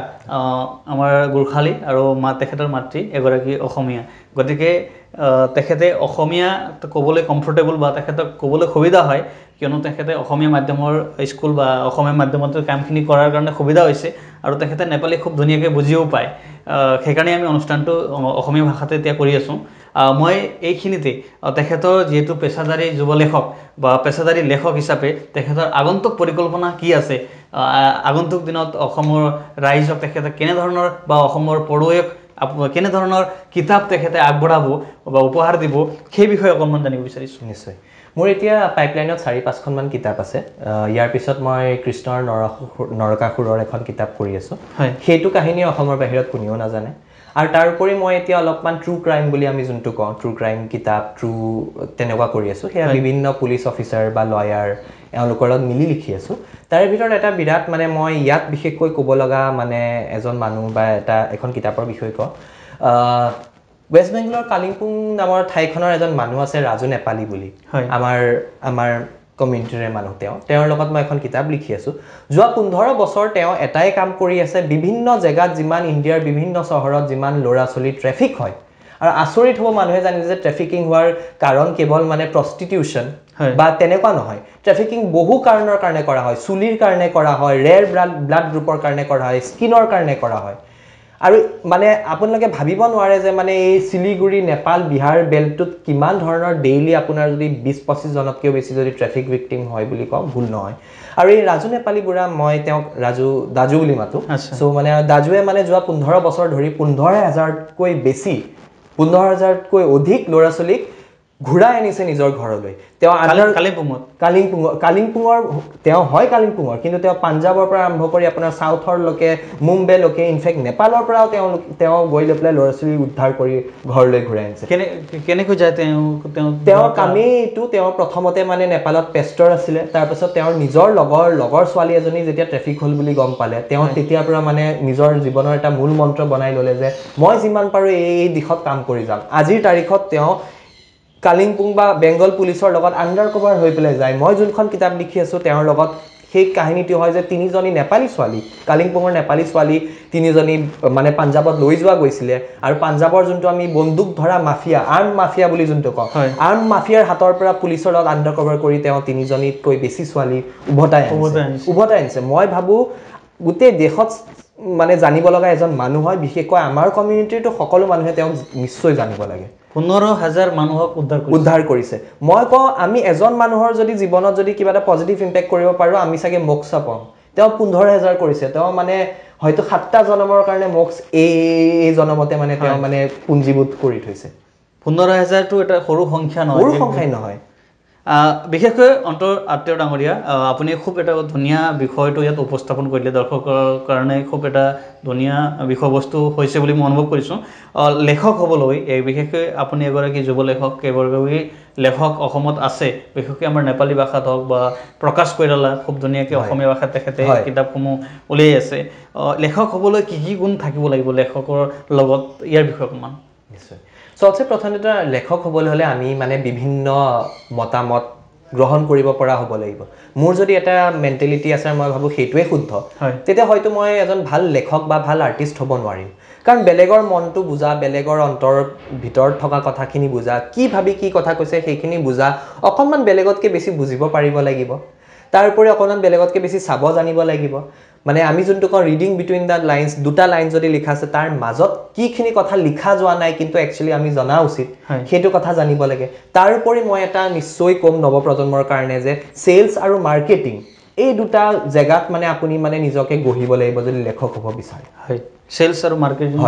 S2: আমাৰ গোৰ্খালী আৰু তেখেতৰ মাতৃ এগৰাকী অসমীয়া গতিকে তেখেতে অসমীয়া ক'বলৈ কমফৰ্টেবল বা তেখেতক ক'বলৈ সুবিধা হয় কিয়নো তেখেতে অসমীয়া মাধ্যমৰ স্কুল বা অসমীয়া মাধ্যমত কামখিনি কৰাৰ কাৰণে সুবিধা হৈছে আৰু তেখেতে নেপালী খুব ধুনীয়াকৈ বুজিও পায় সেইকাৰণে আমি অনুষ্ঠানটো অসমীয়া ভাষাতে এতিয়া কৰি আছোঁ মই এইখিনিতে তেখেতৰ যিহেতু পেছাদাৰী যুৱ লেখক বা পেছাদাৰী লেখক হিচাপে তেখেতৰ আগন্তুক পৰিকল্পনা কি আছে আগন্তুক দিনত অসমৰ ৰাইজক তেখেতে কেনেধৰণৰ বা অসমৰ পঢ়ুৱৈক কেনেধৰণৰ কিতাপ তেখেতে আগবঢ়াব বা উপহাৰ দিব সেই বিষয়ে অকণমান জানিব বিচাৰিছোঁ
S1: নিশ্চয় মোৰ এতিয়া পাইপলাইনত 4-5খনমান কিতাপ আছে ইয়াৰ পিছত মই কৃষ্ণৰ নৰকাসুৰৰ এখন কিতাপ কৰি আছোঁ সেইটো কাহিনী অসমৰ বাহিৰত কোনেও নাজানে আৰু তাৰ উপৰি মই এতিয়া অলপমান ট্ৰু ক্ৰাইম বুলি আমি যোনটো কওঁ ট্ৰু ক্ৰাইম কিতাপ তেনেকুৱা কৰি আছোঁ সেয়া বিভিন্ন পুলিচ অফিচাৰ বা লয়াৰ এওঁলোকৰ লগত মিলি লিখি আছোঁ তাৰে ভিতৰত এটা বিৰাট মানে মই ইয়াত বিশেষকৈ ক'ব লগা মানে এজন মানুহ বা এখন কিতাপৰ বিষয়ে কওঁ ৱেষ্ট বেংগলৰ কালিম্পং নামৰ ঠাইখনৰ এজন মানুহ আছে ৰাজু নেপালী বুলি আমাৰ কমিউনিটিৰে মানুহ তেওঁৰ লগত মই এখন কিতাপ লিখি আছোঁ যোৱা 15 বছৰ তেওঁ এটাই কাম কৰি আছে বিভিন্ন জেগাত যিমান ইণ্ডিয়াৰ বিভিন্ন চহৰত যিমান ল'ৰা ছোৱালী ট্ৰেফিক হয় আৰু আচৰিত হ'ব মানুহে জানে যে ট্ৰেফিকিং হোৱাৰ কাৰণ কেৱল মানে প্ৰষ্টিটিউশ্যন বা তেনেকুৱা নহয় ট্ৰেফিকিং বহু কাৰণৰ কাৰণে কৰা হয় চুলিৰ কাৰণে কৰা হয় ৰেয়াৰ ব্লাড গ্ৰুপৰ কাৰণে কৰা হয় স্কিনৰ কাৰণে কৰা হয় আৰু মানে আপোনালোকে ভাবিব নোৱাৰে যে মানে এই শিলিগুৰি নেপাল বিহাৰ বেল্টটোত কিমান ধৰণৰ ডেইলি আপোনাৰ যদি 20-25 জনতকৈও বেছি যদি ট্ৰেফিক ভিক্টিম হয় বুলি কওঁ ভুল নহয় আৰু এই ৰাজু নেপালী বুঢ়া মই তেওঁক দাজু বুলি মাতো চ' মানে দাজুৱে মানে যোৱা 15 বছৰ ধৰি 15,000তকৈ বেছি 15,000তকৈ অধিক ল'ৰা ছোৱালীক ঘূৰাই আনিছে নিজৰ ঘৰলৈ তেওঁ কালিংপুঙৰ তেওঁ হয় কালিংপুঙৰ কিন্তু তেওঁ পাঞ্জাবৰ পৰা আৰম্ভ কৰি আপোনাৰ চাউথৰলৈকে মুম্বাইলৈকে ইনফেক্ট নেপালৰ পৰাও তেওঁ গৈ লৈ পেলাই ল'ৰা ছোৱালী উদ্ধাৰ কৰি ঘৰলৈ ঘূৰাই আনিছে
S2: কেনেকৈ যায়
S1: তেওঁৰ কামেই এইটো তেওঁৰ প্ৰথমতে মানে নেপালত পেষ্টৰ আছিলে তাৰপিছত তেওঁৰ নিজৰ লগৰ ছোৱালী এজনী যেতিয়া ট্ৰেফিক হ'ল বুলি গম পালে তেওঁ তেতিয়াৰ পৰা মানে নিজৰ জীৱনৰ এটা মূল মন্ত্ৰ বনাই ল'লে যে মই যিমান পাৰোঁ এই দিশত কাম কৰি যাম আজিৰ তাৰিখত তেওঁ কালিংপুং বা বেংগল পুলিচৰ লগত আণ্ডাৰ কভাৰ হৈ পেলাই যায় মই যোনখন কিতাপ লিখি আছোঁ তেওঁৰ লগত সেই কাহিনীটো হয় যে তিনিজনী নেপালী ছোৱালী কালিংপুঙৰ নেপালী ছোৱালী তিনিজনী মানে পাঞ্জাবত লৈ যোৱা গৈছিলে আৰু পাঞ্জাবৰ যোনটো আমি বন্দুক ধৰা মাফিয়া আৰ্ম মাফিয়া বুলি যোনটো কওঁ আৰ্ম মাফিয়াৰ হাতৰ পৰা পুলিচৰ লগত আণ্ডাৰ কভাৰ কৰি তেওঁ তিনিজনীতকৈ বেছি ছোৱালী উভতাই আনিছে মই ভাবোঁ গোটেই দেশত মানে জানিব লগা এজন মানুহ হয় বিশেষকৈ আমাৰ কমিউনিটিৰটো সকলো মানুহে তেওঁক নিশ্চয় জানিব লাগে
S2: 15,000 মানুহক
S1: উদ্ধাৰ কৰিছে মই কওঁ আমি এজন মানুহৰ যদি জীৱনত যদি কিবা এটা পজিটিভ ইম্পেক্ট কৰিব পাৰোঁ আমি চাগে মোক্ষ পাম তেওঁ 15,000 কৰিছে তেওঁ মানে হয়তো 7টা জনমৰ কাৰণে মোক্ষ এই জনমতে মানে তেওঁ মানে পুঞ্জীভূত কৰি থৈছে
S2: 15,000 টো এটা সৰু সংখ্যা
S1: নহয়
S2: বিশেষকৈ অন্তৰ আত্মীয় ডাঙৰীয়া আপুনি খুব এটা ধুনীয়া বিষয়টো ইয়াত উপস্থাপন কৰিলে দৰ্শকৰ কাৰণে খুব এটা ধুনীয়া বিষয়বস্তু হৈছে বুলি মই অনুভৱ কৰিছোঁ লেখক হ'বলৈ বিশেষকৈ আপুনি এগৰাকী যুৱ লেখক এগৰাকী লেখক অসমত আছে বিশেষকৈ আমাৰ নেপালী ভাষাত হওক বা প্ৰকাশ কৈৰালা খুব ধুনীয়াকৈ অসমীয়া ভাষাত তেখেতে কিতাপসমূহ উলিয়াই আছে লেখক হ'বলৈ কি কি গুণ থাকিব লাগিব লেখকৰ লগত ইয়াৰ বিষয়ে অকণমান
S1: নিশ্চয় সবচে প্ৰথমতে লেখক হ'বলৈ হ'লে আমি মানে বিভিন্ন মতামত গ্ৰহণ কৰিব পৰা হ'ব লাগিব মোৰ যদি এটা মেণ্টেলিটি আছে মই ভাবোঁ সেইটোৱে শুদ্ধ তেতিয়া হয়তো মই এজন ভাল লেখক বা ভাল আৰ্টিষ্ট হ'ব নোৱাৰিম কাৰণ বেলেগৰ মনটো বুজা বেলেগৰ অন্তৰৰ ভিতৰত থকা কথাখিনি বুজা কি ভাবি কি কথা কৈছে সেইখিনি বুজা অকণমান বেলেগতকৈ বেছি বুজিব পাৰিব লাগিব তাৰ উপৰি অকণমান বেলেগতকৈ বেছি চাব জানিব লাগিব মানে আমি যোনটো কওঁ ৰিডিং বিটুইন দ্য লাইন্স দুটা লাইন যদি লিখা আছে তাৰ মাজত কিখিনি কথা লিখা যোৱা নাই কিন্তু একচুৱেলি আমি জনা উচিত সেইটো কথা জানিব লাগে তাৰ উপৰি মই এটা নিশ্চয় কম নৱপ্ৰজন্মৰ কাৰণে যে সেলছ আৰু মাৰ্কেটিং এই দুটা জেগাত মানে আপুনি মানে নিজকে গঢ়িব লাগিব যদি লেখক হ'ব বিচাৰে
S2: সেলছ আৰু মাৰ্কেটিং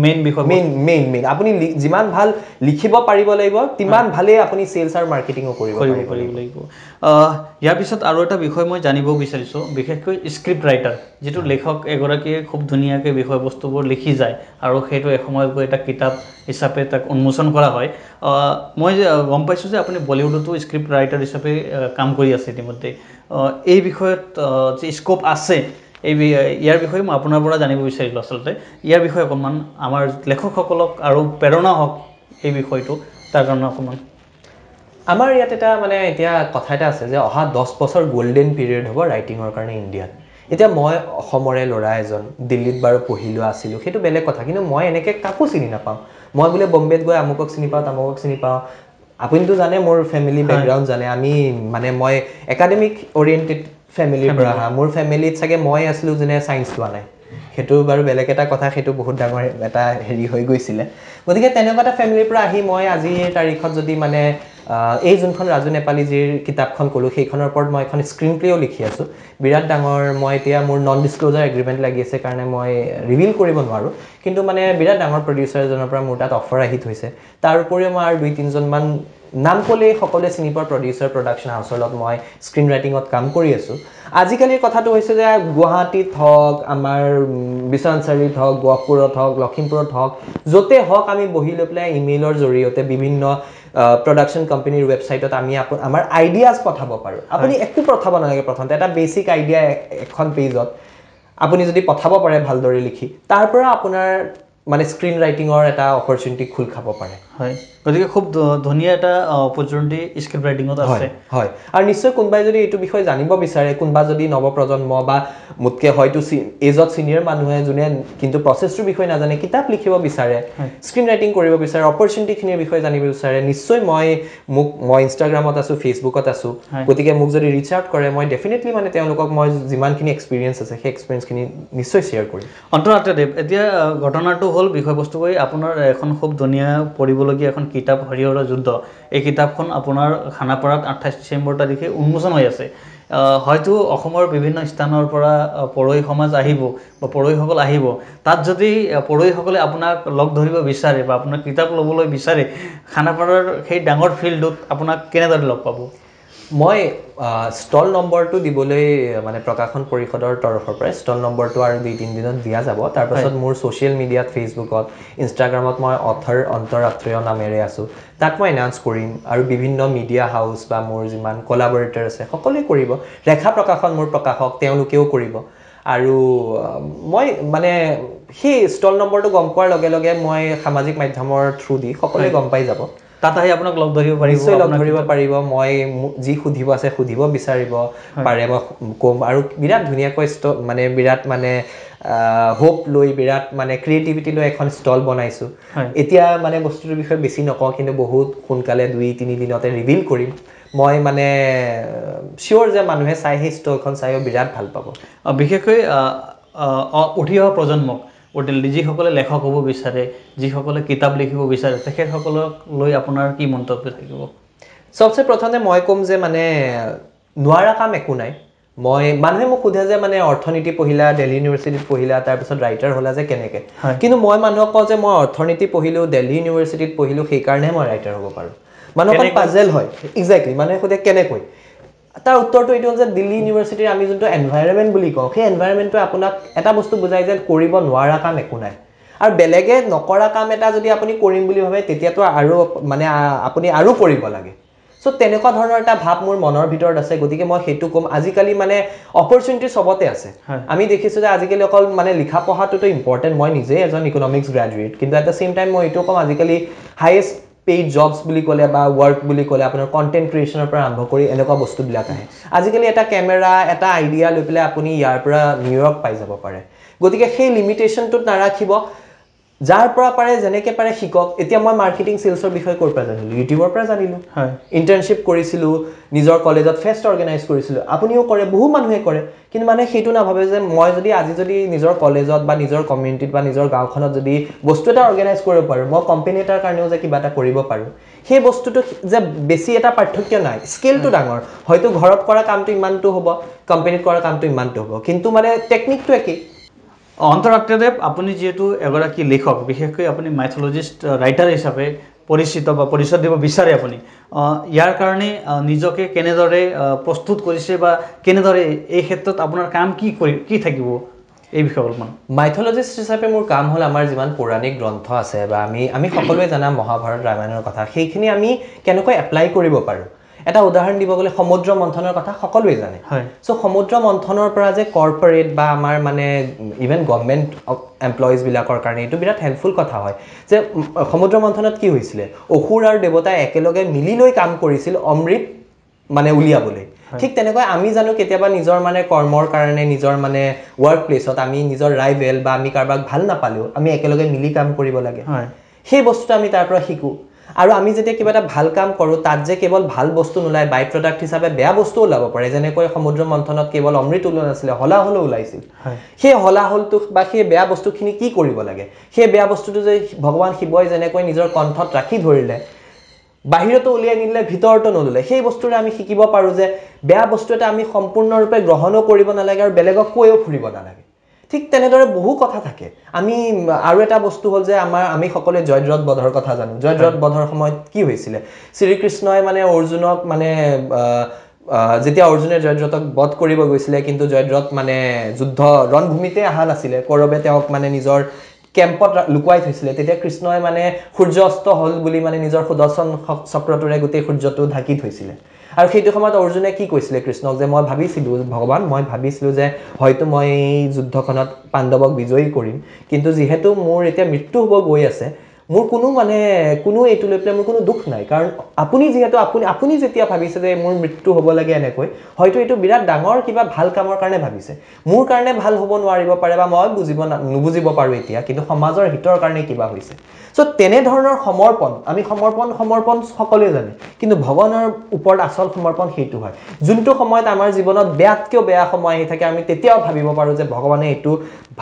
S2: মেইন বিষয়
S1: মেইন আপুনি যিমান ভাল লিখিব পাৰিব লাগিব তিমান ভালেই আপুনি সেলছ আৰু মাৰ্কেটিংও কৰিব লাগিব
S2: ইয়াৰ পিছত আৰু এটা বিষয় মই জানিব বিচাৰিছোঁ বিশেষকৈ স্ক্ৰিপ্ট ৰাইটাৰ যিটো লেখক এগৰাকীয়ে খুব ধুনীয়াকৈ বিষয়বস্তুবোৰ লিখি যায় আৰু সেইটো এসময়ত গৈ এটা কিতাপ হিচাপে তাক উন্মোচন কৰা হয় মই গম পাইছোঁ যে আপুনি বলিউডতো স্ক্ৰিপ্ট ৰাইটাৰ হিচাপে কাম কৰি আছে ইতিমধ্যে এই বিষয়ত যি স্কোপ আছে ইয়াৰ বিষয়ে মই আপোনাৰ পৰা জানিব বিচাৰিলোঁ আচলতে ইয়াৰ বিষয়ে অকণমান আমাৰ লেখকসকলক আৰু প্ৰেৰণা হওক এই বিষয়টো তাৰ কাৰণে অকণমান
S1: আমাৰ ইয়াত এটা মানে এতিয়া কথা এটা আছে যে অহা 10 বছৰ গোল্ডেন পিৰিয়ড হ'ব ৰাইটিঙৰ কাৰণে ইণ্ডিয়াত এতিয়া মই অসমৰে ল'ৰা এজন দিল্লীত বাৰু পঢ়িলোঁ আছিলোঁ সেইটো বেলেগ কথা কিন্তু মই এনেকৈ কাকো চিনি নাপাওঁ মই বোলে বম্বেত গৈ আমুকক চিনি পাওঁ তামুকক চিনি পাওঁ আপুনিতো জানে মোৰ ফেমিলি বেকগ্ৰাউণ্ড জানে আমি মানে মই একাডেমিক অৰিয়েণ্টেড ফেমিলিৰ পৰা আহা মোৰ ফেমিলিত চাগে মই আছিলোঁ যোনে ছায়েন্স লোৱা নাই সেইটো বাৰু বেলেগ এটা কথা সেইটো বহুত ডাঙৰ এটা হেৰি হৈ গৈছিলে গতিকে তেনেকুৱা এটা ফেমিলিৰ পৰা আহি মই আজিৰ তাৰিখত যদি মানে এই যোনখন ৰাজু নেপালীজীৰ কিতাপখন ক'লোঁ সেইখনৰ ওপৰত মই এখন স্ক্ৰীন প্লেও লিখি আছোঁ বিৰাট ডাঙৰ মই এতিয়া মোৰ নন ডিছক্ল'জাৰ এগ্ৰিমেণ্ট লাগি আছে কাৰণে মই ৰিভিল কৰিব নোৱাৰোঁ কিন্তু মানে বিৰাট ডাঙৰ প্ৰডিউচাৰ এজনৰ পৰা মোৰ তাত অফাৰ আহি থৈছে তাৰ উপৰিও মই আৰু 2-3জনমান নাম ক'লেই সকলোৱে চিনি পোৱা প্ৰডিউচাৰ প্ৰডাকশ্যন হাউচৰ লগত মই স্ক্ৰীন ৰাইটিঙত কাম কৰি আছোঁ আজিকালিৰ কথাটো হৈছে যে গুৱাহাটীত হওক আমাৰ বিশ্বনাথ চাৰিআলিত হওক গহপুৰত হওক লখিমপুৰত হওক য'তে হওক আমি বহি লৈ পেলাই ইমেইলৰ জৰিয়তে বিভিন্ন প্ৰডাকশ্যন কোম্পানীৰ ৱেবছাইটত আমি আমাৰ আইডিয়াজ পঠাব পাৰোঁ আপুনি একো পঠাব নালাগে প্ৰথমতে এটা বেচিক আইডিয়া এখন পেজত আপুনি যদি পঠাব পাৰে ভালদৰে লিখি তাৰ পৰা আপোনাৰ মানে স্ক্ৰীন ৰাইটিঙৰ এটা অপৰচুনিটি খোল খাব পাৰে
S2: হয় গতিকে খুব ধুনীয়া এটা অপৰচুনিটি স্ক্ৰিপ্ট ৰাইটিঙত আছে
S1: হয় আৰু নিশ্চয় কোনোবাই যদি এইটো বিষয়ে জানিব বিচাৰে কোনোবা যদি নৱপ্ৰজন্ম বা মোতকৈ হয়তো এজত ছিনিয়ৰ মানুহে যোনে কিন্তু প্ৰচেছটোৰ বিষয়ে নাজানে কিতাপ লিখিব বিচাৰে স্ক্ৰীন ৰাইটিং কৰিব বিচাৰে অপৰচুনিটিখিনিৰ বিষয়ে জানিব বিচাৰে নিশ্চয় মই ইনষ্টাগ্ৰামত আছোঁ ফেচবুকত আছোঁ গতিকে মোক যদি ৰিচ আউট কৰে মই ডেফিনেটলি মানে তেওঁলোকক মই যিমানখিনি এক্সপিৰিয়েঞ্চ আছে সেই এক্সপিৰিয়েঞ্চখিনি নিশ্চয় শ্বেয়াৰ কৰিম
S2: অন্তৰাত্মদেৱ এতিয়া ঘটনাটো হ'ল বিষয়বস্তু গৈ আপোনাৰ এখন খুব ধুনীয়া পঢ়িবলগীয়া এখন কিতাপ হৰিহৰৰ যুদ্ধ এই কিতাপখন আপোনাৰ খানাপাৰাত 28 ডিচেম্বৰ তাৰিখে উন্মোচন হৈ আছে হয়তো অসমৰ বিভিন্ন স্থানৰ পৰা পঢ়ুৱৈ সমাজ আহিব বা পঢ়ুৱৈসকল আহিব তাত যদি পঢ়ুৱৈসকলে আপোনাক লগ ধৰিব বিচাৰে বা আপোনাৰ কিতাপ ল'বলৈ বিচাৰে খানাপাৰাৰ সেই ডাঙৰ ফিল্ডত আপোনাক কেনেদৰে লগ পাব
S1: মই ষ্টল নম্বৰটো দিবলৈ মানে প্ৰকাশন পৰিষদৰ তৰফৰ পৰা ষ্টল নম্বৰটো আৰু 2-3 দিনত দিয়া যাব তাৰপাছত মোৰ ছ'চিয়েল মিডিয়াত ফেচবুকত ইনষ্টাগ্ৰামত মই অথৰ অন্তৰাত্ৰিয় নামেৰে আছোঁ তাত মই এনাউন্স কৰিম আৰু বিভিন্ন মিডিয়া হাউচ বা মোৰ যিমান কোলাবৰেটৰ আছে সকলোৱে কৰিব ৰেখা প্ৰকাশন মোৰ প্ৰকাশক তেওঁলোকেও কৰিব আৰু মই মানে সেই ষ্টল নম্বৰটো গম পোৱাৰ লগে লগে মই সামাজিক মাধ্যমৰ থ্ৰু দি সকলোৱে গম পাই যাব
S2: তাত আহি আপোনাক লগ ধৰিব পাৰিব
S1: নিশ্চয় লগ ধৰিব পাৰিব মই যি সুধিব আছে সুধিব বিচাৰিব পাৰে মই কম আৰু বিৰাট ধুনীয়াকৈ মানে বিৰাট মানে হোপ লৈ বিৰাট মানে ক্ৰিয়েটিভিটি লৈ এখন ষ্টল বনাইছোঁ এতিয়া মানে বস্তুটোৰ বিষয়ে বেছি নকওঁ কিন্তু বহুত সোনকালে 2-3 দিনতে ৰিভিল কৰিম মই মানে চিয়'ৰ যে মানুহে চাই সেই ষ্টলখন চাইও বিৰাট ভাল পাব
S2: বিশেষকৈ উঠি অহা প্ৰজন্মক যিসকলে লেখক হ'ব বিচাৰে যিসকলে কিতাপ লিখিব বিচাৰে তেখেতসকলক লৈ আপোনাৰ কি মন্তব্য থাকিব
S1: সবচে প্ৰথমে মই ক'ম যে মানে নোৱাৰা কাম একো নাই মই মানুহে মোক সোধে যে মানে অৰ্থনীতি পঢ়িলা দিল্লী ইউনিভাৰ্চিটিত পঢ়িলা তাৰপিছত ৰাইটাৰ হ'লা যে কেনেকৈ কিন্তু মই মানুহক কওঁ যে মই অৰ্থনীতি পঢ়িলোঁ দিল্লী ইউনিভাৰ্চিটিত পঢ়িলোঁ সেইকাৰণে মই ৰাইটাৰ হ'ব পাৰোঁ মানুহক পাজেল হয় এক্সেক্টলি মানুহে সোধে কেনেকৈ তাৰ উত্তৰটো এইটো হ'ল যে দিল্লী ইউনিভাৰ্চিটিৰ আমি যোনটো এনভাইৰনমেণ্ট বুলি কওঁ সেই এনভাইৰনমেণ্টটোৱে আপোনাক এটা বস্তু বুজাই যে কৰিব নোৱাৰা কাম একো নাই আৰু বেলেগে নকৰা কাম এটা যদি আপুনি কৰিম বুলি ভাবে তেতিয়াতো আৰু মানে আপুনি আৰু কৰিব লাগে সো তেনেকুৱা ধৰণৰ এটা ভাব মোৰ মনৰ ভিতৰত আছে গতিকে মই সেইটো কম আজিকালি মানে অপৰচুনিটি সবতে আছে আমি দেখিছোঁ যে আজিকালি অকল মানে লিখা পঢ়াটোতো ইম্পৰ্টেণ্ট মই নিজে এজন ইকনমিক্স গ্ৰেজুৱেট কিন্তু এট দ্য চেম টাইম মই এইটো কম আজিকালি হাইয়েষ্ট পেইড জবছ বুলি ক'লে বা ৱৰ্ক বুলি ক'লে আপোনাৰ কণ্টেণ্ট ক্ৰিয়েশ্যনৰ পৰা আৰম্ভ কৰি এনেকুৱা বস্তুবিলাক আহে আজিকালি এটা কেমেৰা এটা আইডিয়া লৈ পেলাই আপুনি ইয়াৰ পৰা নিউয়ৰ্ক পাই যাব পাৰে গতিকে সেই লিমিটেশ্যনটোত নাৰাখিব যাৰ পৰা পাৰে যেনেকৈ পাৰে শিকক এতিয়া মই মাৰ্কেটিং সেলছৰ বিষয়ে ক'ৰ পৰা জানিলোঁ ইউটিউবৰ পৰা জানিলোঁ ইণ্টাৰ্ণশ্বিপ কৰিছিলোঁ নিজৰ কলেজত ফেষ্ট অৰ্গেনাইজ কৰিছিলোঁ আপুনিও কৰে বহু মানুহে কৰে কিন্তু মানে সেইটো নাভাবে যে মই আজি যদি নিজৰ কলেজত বা নিজৰ কমিউনিটিত বা নিজৰ গাঁওখনত যদি বস্তু এটা অৰ্গেনাইজ কৰিব পাৰোঁ মই কোম্পানী এটাৰ কাৰণেও যে কিবা এটা কৰিব পাৰোঁ সেই বস্তুটো যে বেছি এটা পাৰ্থক্য নাই স্কেলটো ডাঙৰ হয়তো ঘৰত কৰা কামটো ইমানটো হ'ব কোম্পানীত কৰা কামটো ইমানটো হ'ব কিন্তু মানে টেকনিকটো একেই
S2: অন্তৰাত্ৰিয়দেৱ আপুনি যিহেতু এগৰাকী লেখক বিশেষকৈ আপুনি মাইথলজিষ্ট ৰাইটাৰ হিচাপে পৰিচিত বা পৰিচয় দিব বিচাৰে আপুনি ইয়াৰ কাৰণে নিজকে কেনেদৰে প্ৰস্তুত কৰিছে বা কেনেদৰে এই ক্ষেত্ৰত আপোনাৰ কাম কি থাকিব এই বিষয়ে অলপমান
S1: মাইথলজিষ্ট হিচাপে মোৰ কাম হ'ল আমাৰ যিমান পৌৰাণিক গ্ৰন্থ আছে বা আমি সকলোৱে জানা মহাভাৰত ৰামায়ণৰ কথা সেইখিনি আমি কেনেকৈ এপ্লাই কৰিব পাৰোঁ এটা উদাহৰণ দিব গ'লে সমুদ্ৰ মন্থনৰ কথা সকলোৱে জানে সো সমুদ্ৰ মন্থনৰ পৰা যে কৰ্পৰেট বা আমাৰ মানে ইভেন গভৰ্ণমেণ্ট এমপ্লয়িজ বিলাকৰ কাৰণে এইটো বিৰাট হেল্পফুল কথা হয় যে সমুদ্ৰ মন্থনত কি হৈছিলে অসুৰ আৰু দেৱতাই একেলগে মিলি লৈ কাম কৰিছিল অমৃত মানে উলিয়াবলৈ ঠিক তেনেকৈ আমি জানো কেতিয়াবা নিজৰ মানে কৰ্মৰ কাৰণে নিজৰ মানে ৱৰ্ক প্লেছত আমি নিজৰ ৰাইভেল বা আমি কাৰোবাক ভাল নাপালেও আমি একেলগে মিলি কাম কৰিব লাগে সেই বস্তুটো আমি তাৰ পৰা শিকোঁ আৰু আমি যেতিয়া কিবা এটা ভাল কাম কৰোঁ তাত যে কেৱল ভাল বস্তু নোলায় বাই প্ৰডাক্ট হিচাপে বেয়া বস্তু ওলাব পাৰে যেনেকৈ সমুদ্ৰ মন্থনত কেৱল অমৃত ওলোৱা নাছিলে হলাহলো ওলাইছিল সেই হলাহলটো বা সেই বেয়া বস্তুখিনি কি কৰিব লাগে সেই বেয়া বস্তুটো যে ভগৱান শিৱই যেনেকৈ নিজৰ কণ্ঠত ৰাখি ধৰিলে বাহিৰতো উলিয়াই নিলে ভিতৰতো নললে সেই বস্তুৰে আমি শিকিব পাৰোঁ যে বেয়া বস্তু এটা আমি সম্পূৰ্ণৰূপে গ্ৰহণো কৰিব নালাগে আৰু বেলেগক কৈও ফুৰিব নালাগে ঠিক তেনেদৰে বহু কথা থাকে আমি আৰু এটা বস্তু হ'ল যে আমি সকলোৱে জয়দ্ৰত বধৰ কথা জানো জয়দ্ৰত বধৰ সময়ত কি হৈছিলে শ্ৰীকৃষ্ণই মানে অৰ্জুনক মানে যেতিয়া অৰ্জুনে জয়দ্ৰতক বধ কৰিব গৈছিলে কিন্তু জয়দ্ৰত মানে যুদ্ধ ৰণভূমিতে অহা নাছিলে কৌৰৱে তেওঁক মানে নিজৰ কেম্পত লুকুৱাই থৈছিলে তেতিয়া কৃষ্ণই মানে সূৰ্য অস্ত হ'ল বুলি মানে নিজৰ সুদৰ্শন চক্ৰটোৰে গোটেই সূৰ্যটো ঢাকি থৈছিলে আৰু সেইটো সময়ত অৰ্জুনে কি কৈছিলে কৃষ্ণক যে মই ভাবিছিলোঁ ভগৱান মই ভাবিছিলোঁ যে হয়তো মই এই যুদ্ধখনত পাণ্ডৱক বিজয়ী কৰিম কিন্তু যিহেতু মোৰ এতিয়া মৃত্যু হ'ব গৈ আছে মোৰ কোনো এইটো লৈ পেলাই মোৰ কোনো দুখ নাই কাৰণ আপুনি যিহেতু আপুনি যেতিয়া ভাবিছে যে মোৰ মৃত্যু হ'ব লাগে এনেকৈ হয়তো এইটো বিৰাট ডাঙৰ কিবা ভাল কামৰ কাৰণে ভাবিছে মোৰ কাৰণে ভাল হ'ব নোৱাৰিব পাৰে বা মই নুবুজিব পাৰোঁ এতিয়া কিন্তু সমাজৰ হিতৰ কাৰণে কিবা হৈছে সো তেনেধৰণৰ আমি সমৰ্পণ সকলোৱে জানে কিন্তু ভগৱানৰ ওপৰত আচল সমৰ্পণ সেইটো হয় যোনটো সময়ত আমাৰ জীৱনত বেয়াতকৈ বেয়া সময় আহি থাকে আমি তেতিয়াও ভাবিব পাৰোঁ যে ভগৱানে এইটো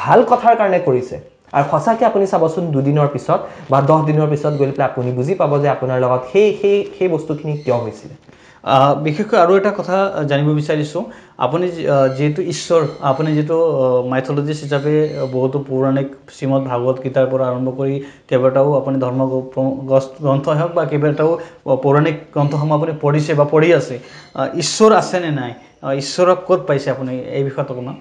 S1: ভাল কথাৰ কাৰণে কৰিছে আৰু সঁচাকৈ আপুনি চাবচোন 2 দিনৰ পিছত বা 10 দিনৰ পিছত গৈ পেলাই আপুনি বুজি পাব যে আপোনাৰ লগত সেই বস্তুখিনি কিয় হৈছিলে
S2: বিশেষকৈ আৰু এটা কথা জানিব বিচাৰিছোঁ আপুনি যেহেতু ঈশ্বৰ আপুনি যেটো মাইথোলজিষ্ট হিচাপে বহুতো পৌৰাণিক শ্ৰীমদ ভাগৱত গীতাৰ পৰা আৰম্ভ কৰি কেইবাটাও আপুনি ধৰ্ম গ্ৰন্থ হওক বা কেইবাটাও পৌৰাণিক গ্ৰন্থসমূহ আপুনি পঢ়িছে বা পঢ়ি আছে ঈশ্বৰ আছে নে নাই ঈশ্বৰক ক'ত পাইছে আপুনি এই বিষয়ত অকণমান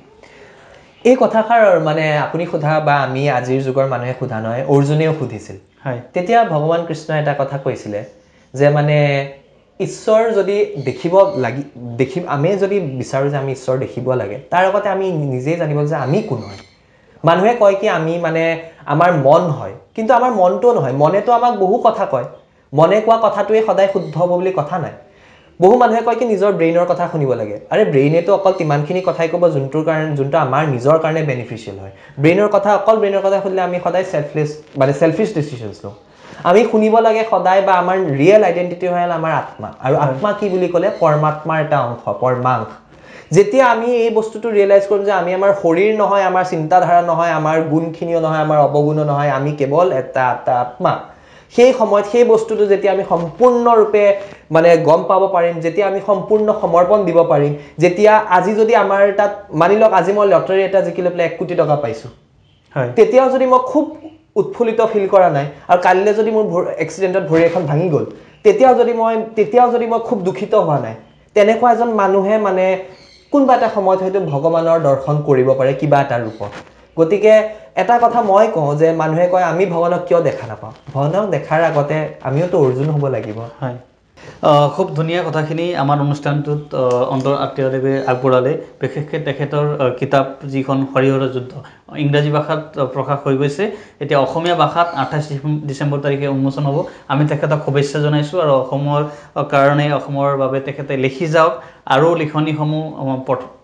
S1: এই কথাষাৰ মানে আপুনি সোধা বা আমি আজিৰ যুগৰ মানুহে সোধা নহয় অৰ্জুনেও সুধিছিল
S2: হয়
S1: তেতিয়া ভগৱান কৃষ্ণই এটা কথা কৈছিলে যে মানে ঈশ্বৰ যদি আমি যদি বিচাৰো যে আমি ঈশ্বৰ দেখিব লাগে তাৰ আগতে আমি নিজেই জানিব যে আমি কোন হয় মানুহে কয় কি আমি মানে আমাৰ মন হয় কিন্তু আমাৰ মনটো নহয় মনেতো আমাক বহু কথা কয় মনে কোৱা কথাটোৱে সদায় শুদ্ধ হ'ব বুলি কথা নাই বহু মানুহে কয় কি নিজৰ ব্ৰেইনৰ কথা শুনিব লাগে আৰে ব্ৰেইনেতো অকল তিমানখিনি কথাই ক'ব যোনটো আমাৰ নিজৰ কাৰণে বেনিফিচিয়েল হয় ব্ৰেইনৰ কথা শুনিলে আমি সদায় সেলফিশ ডিসিশনস লওঁ আমি শুনিব লাগে সদায় বা আমাৰ ৰিয়েল আইডেন্টিটি হয় আমাৰ আত্মা আৰু আত্মা কি বুলি ক'লে পৰমাত্মাৰ এটা অংশ পৰমাংশ যেতিয়া আমি এই বস্তুটো ৰিয়েলাইজ কৰিম যে আমি আমাৰ শৰীৰ নহয় আমাৰ চিন্তাধাৰা নহয় আমাৰ গুণখিনিও নহয় আমাৰ অবগুণো নহয় আমি কেৱল এটা আত্মা সেই সময়ত সেই বস্তুটো যেতিয়া আমি সম্পূৰ্ণৰূপে মানে গম পাব পাৰিম যেতিয়া আমি সম্পূৰ্ণ সমৰ্পণ দিব পাৰিম যেতিয়া আজি যদি আমাৰ তাত মানি লওক আজি মই লটাৰী এটা জিকি লৈ 1 কোটি টকা পাইছো হয় তেতিয়াও যদি মই খুব উৎফুল্লিত ফিল কৰা নাই আৰু কালিলে যদি মোৰ এক্সিডেন্টত ভৰি এখন ভাঙি গল তেতিয়াও যদি মই খুব দুখিত হোৱা নাই তেনেকুৱা এজন মানুহে মানে কোনবা এটা সময়ত হয়তো ভগৱানৰ দৰ্শন কৰিব পাৰে কিবা এটা ৰূপত গতিকে এটা কথা মই কওঁ যে মানুহে কয় আমি ভগৱানক কিয় দেখা নাপাওঁ ভগৱানক দেখাৰ আগতে আমিওতো অৰ্জুন হ'ব লাগিব হয়
S2: খুব ধুনীয়া কথাখিনি আমাৰ অনুষ্ঠানটোত অন্তৰ আত্মীয়দেৱে আগবঢ়ালে বিশেষকৈ তেখেতৰ কিতাপ যিখন হৰিহৰ যুদ্ধ ইংৰাজী ভাষাত প্ৰকাশ হৈ গৈছে এতিয়া অসমীয়া ভাষাত 28 ডিসেম্বৰ তাৰিখে উন্মোচন হ'ব আমি তেখেতক শুভেচ্ছা জনাইছোঁ আৰু অসমৰ কাৰণে অসমৰ বাবে তেখেতে লিখি যাওক আৰু লিখনিসমূহ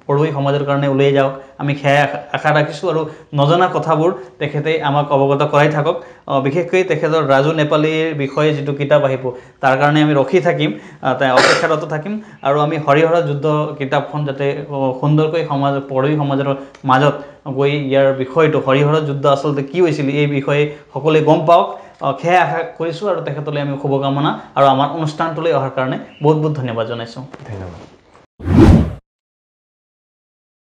S2: পঢ়ুৱৈ সমাজৰ কাৰণে উলিয়াই যাওক আমি সেয়া আশা ৰাখিছোঁ আৰু নজনা কথাবোৰ তেখেতে আমাক অৱগত কৰাই থাকক বিশেষকৈ তেখেতৰ ৰাজু নেপালীৰ বিষয়ে যেটো কিতাপ আহিব তাৰ কাৰণে আমি ৰখি থাকিম অপেক্ষাৰত থাকিম আৰু আমি হৰিহৰ যুদ্ধ কিতাপখন যাতে সুন্দৰকৈ পঢ়ুৱৈ সমাজৰ মাজত গৈ ইয়াৰ বিষয়টো হৰিহৰ যুদ্ধ আচলতে কি হৈছিল এই বিষয়ে সকলোৱে গম পাওক সেয়া আশা কৰিছোঁ আৰু তেখেতলৈ আমি শুভকামনা আৰু আমাৰ অনুষ্ঠানটোলৈ অহাৰ কাৰণে বহুত বহুত ধন্যবাদ জনাইছোঁ
S1: ধন্যবাদ